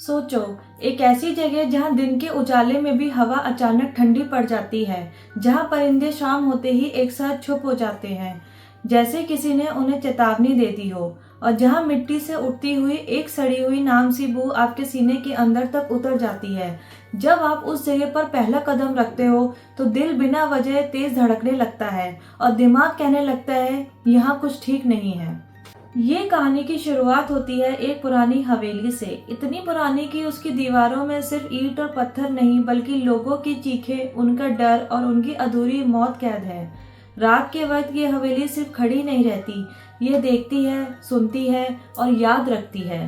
सोचो, एक ऐसी जगह जहां दिन के उजाले में भी हवा अचानक ठंडी पड़ जाती है, जहां परिंदे शाम होते ही एक साथ चुप हो जाते हैं जैसे किसी ने उन्हें चेतावनी दे दी हो, और जहां मिट्टी से उठती हुई एक सड़ी हुई नाम सी बू आपके सीने के अंदर तक उतर जाती है। जब आप उस जगह पर पहला कदम रखते हो तो दिल बिना वजह तेज धड़कने लगता है और दिमाग कहने लगता है यहाँ कुछ ठीक नहीं है। ये कहानी की शुरुआत होती है एक पुरानी हवेली से, इतनी पुरानी कि उसकी दीवारों में सिर्फ ईंट और पत्थर नहीं बल्कि लोगों की चीखें, उनका डर और उनकी अधूरी मौत कैद है। रात के वक्त ये हवेली सिर्फ खड़ी नहीं रहती, ये देखती है, सुनती है और याद रखती है।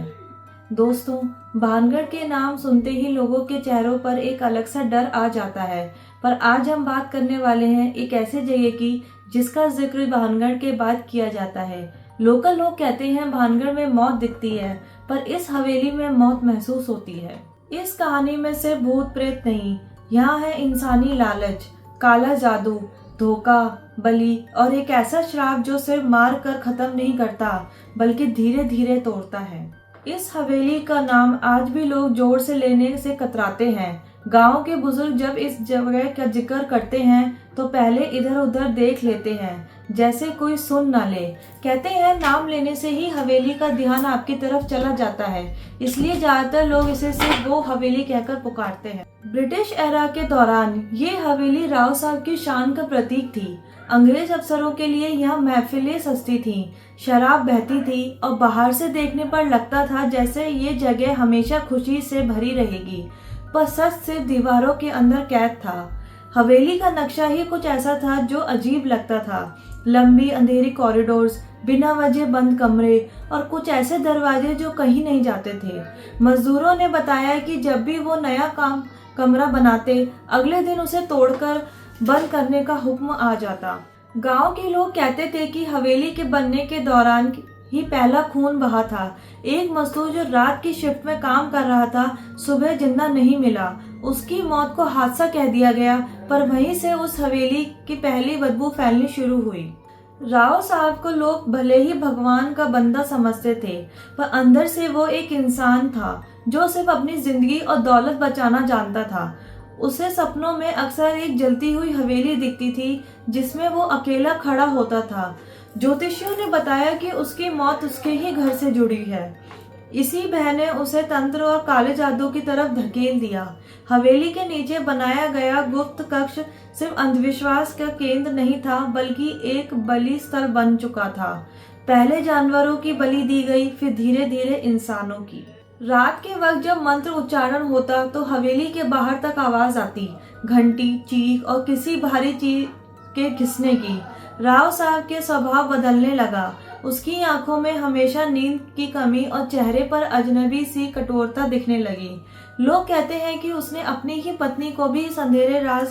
दोस्तों, भानगढ़ के नाम सुनते ही लोगों के चेहरों पर एक अलग सा डर आ जाता है, पर आज हम बात करने वाले हैं एक ऐसे जगह की जिसका जिक्र भानगढ़ के बाद किया जाता है। लोकल लोग कहते हैं भानगढ़ में मौत दिखती है, पर इस हवेली में मौत महसूस होती है। इस कहानी में सिर्फ भूत प्रेत नहीं, यहाँ है इंसानी लालच, काला जादू, धोखा, बलि और एक ऐसा श्राप जो सिर्फ मार कर खत्म नहीं करता बल्कि धीरे धीरे तोड़ता है। इस हवेली का नाम आज भी लोग जोर से लेने से कतराते हैं। गांव के बुजुर्ग जब इस जगह का जिक्र करते हैं तो पहले इधर उधर देख लेते हैं जैसे कोई सुन ना ले। कहते हैं नाम लेने से ही हवेली का ध्यान आपकी तरफ चला जाता है, इसलिए ज्यादातर लोग इसे सिर्फ वो हवेली कहकर पुकारते हैं। ब्रिटिश एरा के दौरान ये हवेली राव साहब की शान का प्रतीक थी। अंग्रेज अफसरों के लिए यहाँ महफिलें सस्ती थीं, शराब बहती थी और बाहर से देखने पर लगता था जैसे ये जगह हमेशा खुशी से भरी रहेगी, पर सच सिर्फ दीवारों के अंदर कैद था। हवेली का नक्शा ही कुछ ऐसा था जो अजीब लगता था। लंबी अंधेरी कॉरिडोर्स, बिना वजह बंद कमरे और कुछ ऐसे दरवाजे जो कहीं नहीं जाते थे। मजदूरों ने बताया कि जब भी वो नया कमरा बनाते, अगले दिन उसे तोड़कर बंद करने का हुक्म आ जाता। गांव के लोग कहते थे कि हवेली के बनने के दौरान ही पहला खून बहा था। एक मजदूर जो रात की शिफ्ट में काम कर रहा था, सुबह जिंदा नहीं मिला। उसकी मौत को हादसा कह दिया गया, पर वहीं से उस हवेली की पहली बदबू फैलनी शुरू हुई। राव साहब को लोग भले ही भगवान का बंदा समझते थे, पर अंदर से वो एक इंसान था जो सिर्फ अपनी जिंदगी और दौलत बचाना जानता था। उसे सपनों में अक्सर एक जलती हुई हवेली दिखती थी जिसमें वो अकेला खड़ा होता था। ज्योतिषियों ने बताया कि उसकी मौत उसके ही घर से जुड़ी है। इसी भय ने उसे तंत्र और काले जादू की तरफ धकेल दिया। हवेली के नीचे बनाया गया गुप्त कक्ष सिर्फ अंधविश्वास का केंद्र नहीं था बल्कि एक बलि स्थल बन चुका था। पहले जानवरों की बलि दी गई, फिर धीरे धीरे इंसानों की। रात के वक्त जब मंत्र उच्चारण होता तो हवेली के बाहर तक आवाज आती, घंटी, चीख और किसी भारी चीज के घिसने की। राव साहब के स्वभाव बदलने लगा। उसकी आंखों में हमेशा नींद की कमी और चेहरे पर अजनबी सी कठोरता दिखने लगी। लोग कहते हैं कि उसने अपनी ही पत्नी को भी इस अंधेरे राज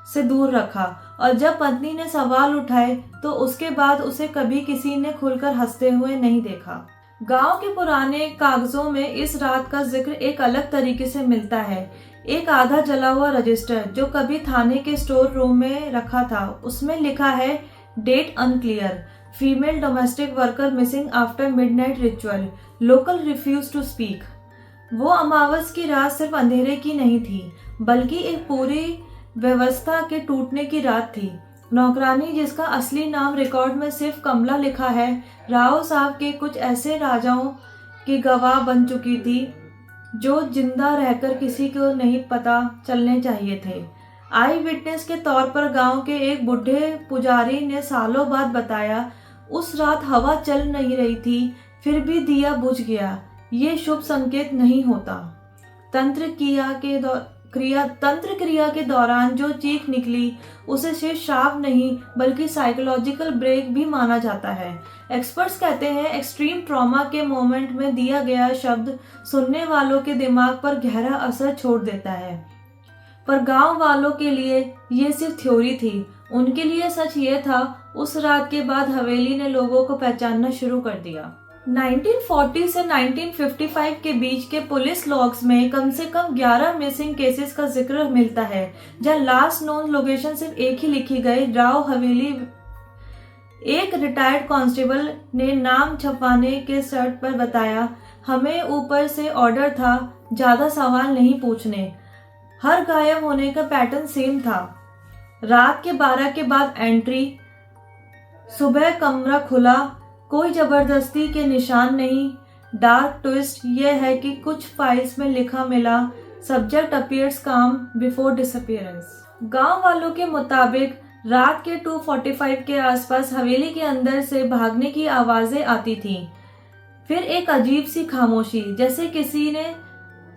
से दूर रखा, और जब पत्नी ने सवाल उठाए तो उसके बाद उसे कभी किसी ने खुलकर हंसते हुए नहीं देखा। गांव के पुराने कागजों में इस रात का जिक्र एक अलग तरीके से मिलता है। एक आधा जला हुआ रजिस्टर जो कभी थाने के स्टोर रूम में रखा था, उसमें लिखा है date unclear, female domestic worker missing after midnight ritual, local refuse to speak. वो अमावस की रात सिर्फ अंधेरे की नहीं थी बल्कि एक पूरी व्यवस्था के टूटने की रात थी। नौकरानी, जिसका असली नाम रिकॉर्ड में सिर्फ कमला लिखा है, राव साहब के कुछ ऐसे राजाओं की गवाह बन चुकी थी जो जिंदा रहकर किसी को नहीं पता चलने चाहिए थे। आई विटनेस के तौर पर गांव के एक बूढ़े पुजारी ने सालों बाद बताया, उस रात हवा चल नहीं रही थी, फिर भी दिया बुझ गया। ये शुभ संकेत नहीं होता। तंत्र क्रिया के दौरान जो चीख निकली उसे सिर्फ श्राप नहीं बल्कि साइकोलॉजिकल ब्रेक भी माना जाता है। एक्सपर्ट्स कहते हैं एक्सट्रीम ट्रॉमा के मोमेंट में दिया गया शब्द सुनने वालों के दिमाग पर गहरा असर छोड़ देता है। पर गांव वालों के लिए ये सिर्फ थ्योरी थी। उनके लिए सच ये था, उस रात के बाद हवेली ने लोगों को पहचानना शुरू कर दिया। 1940 से 1955 के बीच के पुलिस लॉग्स में कम से कम 11 मिसिंग केसेस का जिक्र मिलता है, जहां लास्ट नोन लोकेशन सिर्फ एक ही लिखी गई, राव हवेली। एक रिटायर्ड कांस्टेबल ने नाम छपवाने के शर्त पर बताया, हमें ऊपर से ऑर्डर था ज्यादा सवाल नहीं पूछने। हर गायब होने का पैटर्न सेम था। रात के 12 के बाद एंट्री, सुबह कमरा खुला, कोई जबरदस्ती के निशान नहीं। डार्क ट्विस्ट यह है कि कुछ फाइल्स में लिखा मिला, सब्जेक्ट अपीयर्स काम बिफोर डिसअपीयरेंस। गांव वालों के मुताबिक रात के 2:45 के आसपास हवेली के अंदर से भागने की आवाजें आती थीं। फिर एक अजीब सी खामोशी, जैसे किसी ने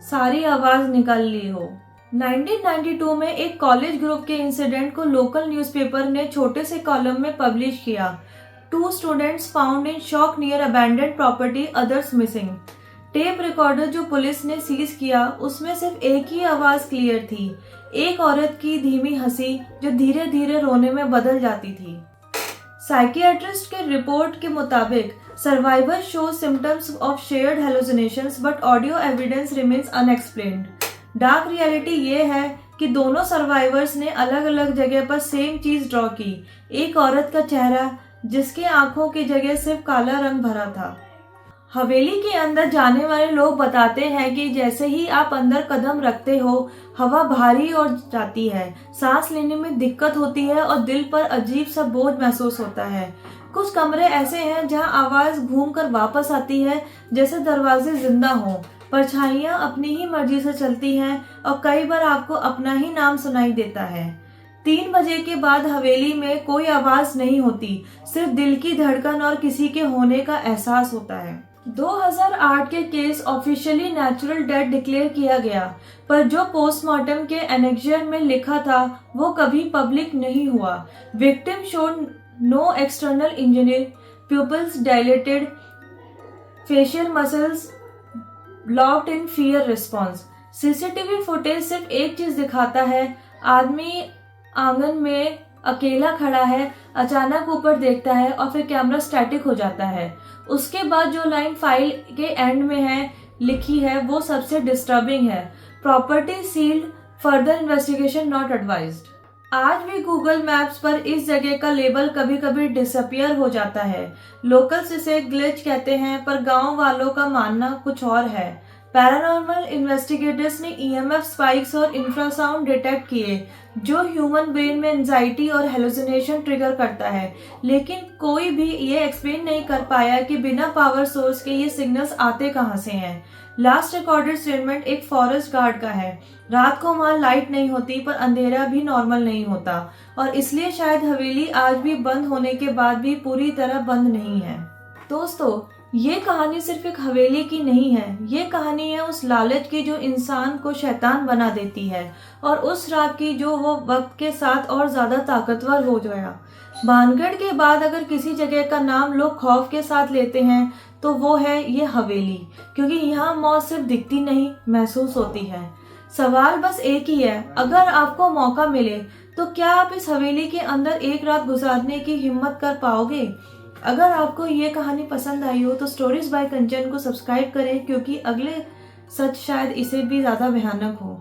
सारी आवाज निकाल ली हो। 1992 में एक कॉलेज ग्रुप के इंसिडेंट को लोकल न्यूज़पेपर ने छोटे से कॉलम में पब्लिश किया। 2 students found in shock near abandoned property, others missing. Tape recorder जो पुलिस ने सीज किया, उसमें सिर्फ एक ही आवाज क्लियर थी, एक औरत की धीमी हंसी जो धीरे धीरे रोने में बदल जाती थी। साइकियाट्रिस्ट के रिपोर्ट के मुताबिक survivor show symptoms of shared hallucinations but audio evidence remains unexplained. Dark reality ये है कि दोनों सर्वाइवर्स ने अलग अलग जगह पर सेम चीज ड्रॉ की। एक औरत का चेहरा जिसके आंखों की जगह सिर्फ काला रंग भरा था। हवेली के अंदर जाने वाले लोग बताते हैं कि जैसे ही आप अंदर कदम रखते हो, हवा भारी हो जाती है, सांस लेने में दिक्कत होती है और दिल पर अजीब सा बोझ महसूस होता है। कुछ कमरे ऐसे हैं जहां आवाज घूमकर वापस आती है, जैसे दरवाजे जिंदा हों। परछाइयां अपनी ही मर्जी से चलती हैं और कई बार आपको अपना ही नाम सुनाई देता है। 3 बजे के बाद हवेली में कोई आवाज नहीं होती, सिर्फ दिल की धड़कन और किसी के होने का एहसास होता है। 2008 के case officially natural death declare किया गया, पर जो पोस्टमार्टम के एनेक्जर में लिखा था वो कभी पब्लिक नहीं हुआ। Victim showed no external injury, pupils dilated, facial muscles locked in fear response. CCTV footage सिर्फ एक चीज दिखाता है, आदमी आंगन में अकेला खड़ा है, अचानक ऊपर देखता है और फिर कैमरा स्टैटिक हो जाता है। उसके बाद जो लाइन फाइल के एंड में है लिखी है वो सबसे डिस्टर्बिंग है, property sealed, further investigation not advised. आज भी गूगल मैप्स पर इस जगह का लेबल कभी कभी डिसअपियर हो जाता है। लोकल्स इसे ग्लिच कहते हैं, पर गांव वालों का मानना कुछ और है। पैरानॉर्मल इन्वेस्टिगेटर्स ने ईएमएफ स्पाइक्स और इंफ्रासाउंड डिटेक्ट किए, जो ह्यूमन ब्रेन में एंजाइटी और हेलुसिनेशन ट्रिगर करता है, लेकिन कोई भी ये एक्सप्लेन नहीं कर पाया कि बिना पावर सोर्स के ये सिग्नल्स आते कहां से हैं। लास्ट रिकॉर्डेड स्टेटमेंट एक फॉरेस्ट गार्ड का है। रात को वहां लाइट नहीं होती, पर अंधेरा भी नॉर्मल नहीं होता, और इसलिए शायद हवेली आज भी बंद होने के बाद भी पूरी तरह बंद नहीं है। दोस्तों, ये कहानी सिर्फ एक हवेली की नहीं है, ये कहानी है उस लालच की जो इंसान को शैतान बना देती है, और उस रात की जो वो वक्त के साथ और ज्यादा ताकतवर हो गया। भानगढ़ के बाद अगर किसी जगह का नाम लोग खौफ के साथ लेते हैं तो वो है ये हवेली, क्योंकि यहाँ मौत सिर्फ दिखती नहीं, महसूस होती है। सवाल बस एक ही है, अगर आपको मौका मिले तो क्या आप इस हवेली के अंदर एक रात गुजारने की हिम्मत कर पाओगे? अगर आपको ये कहानी पसंद आई हो तो स्टोरीज बाय कंचन को सब्सक्राइब करें, क्योंकि अगले सच शायद इसे भी ज्यादा भयानक हो।